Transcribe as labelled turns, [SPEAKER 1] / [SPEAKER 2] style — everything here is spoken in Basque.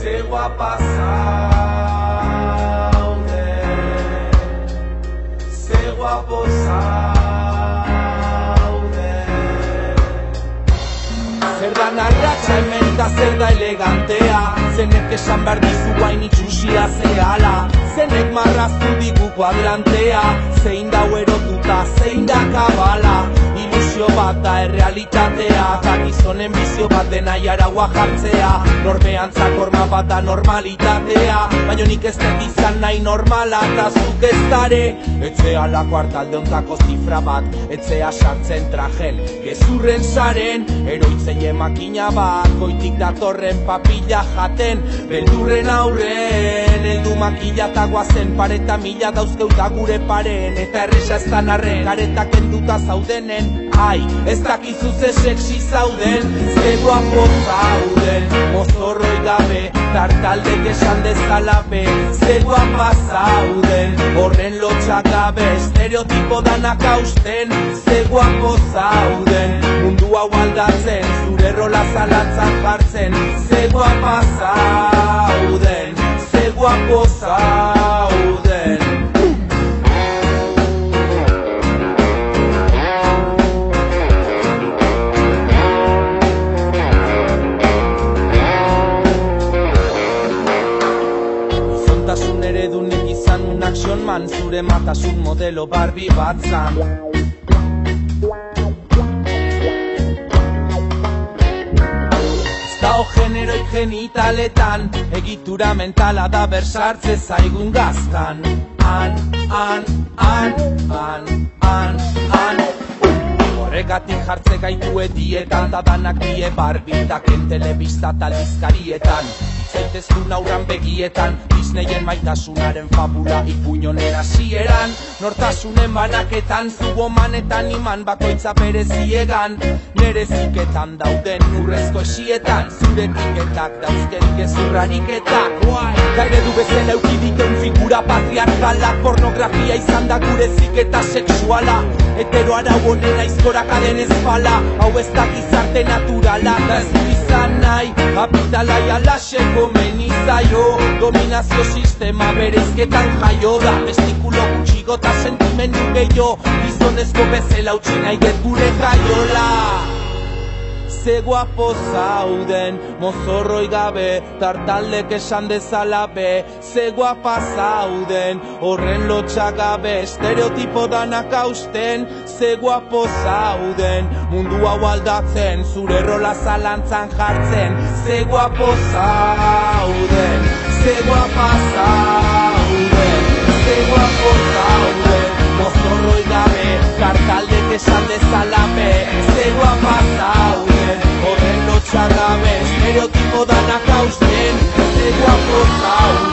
[SPEAKER 1] ze guapa zaude, ze guapo zaude. Zer da narratxa hemen da zer da elegantea, zenek esan behar dizu guain itxusia zehala, zenek marraztu digu kuadrantea, zein dau erotuta, zein da kabala, ilusio bat da errealitatea, eta gizonen bizio bat dena jaragua jartzea, norbeantzak horma bat da normalitatea, baina nik ez dut izan nahi normala, eta zuk ez dare, etzea lako hartalde ontako zifra bat, etzea sartzen trajen, gezurren zaren, eroitzeie makina bat, goitik datorren papilla jaten, beldurren aurren, eldu makila eta guazen, pareta mila dauzkeuta gure paren, eta erresa ez dan arren, karetak enduta zaudenen, ai, ez dakizu ze sexy zauden, ze guapo zauden, mozorroi gabe, tartaldek esan dezala be, ze guapa zauden, horren lotxak gabe, estereotipo danak hausten, ze guapo zauden, mundu hau aldatzen, zure rola zalantzan jartzen, ze guapa zauden, ze guapo zauden. Zontasun eredunek izan un action man, zure matasun modelo Barbie bat zan. Dao generoik genitaletan, egitura mentala da bersartze zaigun gaztan. Horregatik jartze gaitu edietan, da danak die barbitaken telebista taldizkarietan. Zaitezun aurran begietan, Disneyen maitasunaren fabula ipuñonen hasieran, nortasunen banaketan, zugomanetan iman bakoitza bereziegan, nere ziketan dauden urrezko esietan, zure tiketak dauzken gezurrariketak. Gaire du bezala eukidikeun figura patriarkala, pornografia izan da gure ziketa sexuala, hetero arau honen aizkorak aden ezpala, hau ez da gizarte naturala, da ez du izan nahi, kapitalai alaxeko menizaio, dominazio sistema bereizketan jaio da, testikulo gutxigo eta sentimendu gehiago, gizonezko bezala utzi nahi get gure jaiola. Ze guapo zauden, mozorroi gabe, tartaldek esan dezala be, ze guapa zauden, horren lotxak gabe, estereotipo danak hausten, ze guapo zauden, mundu hau aldatzen, zure rola zalantzan jartzen, ze guapo zauden, ze guapa zauden, ze guapo zauden, mozorroi gabe, tartaldek esan dezala be, ze guapa zauden, horren lotxak gabe, estereotipo danak hausten, ze guapo zauden.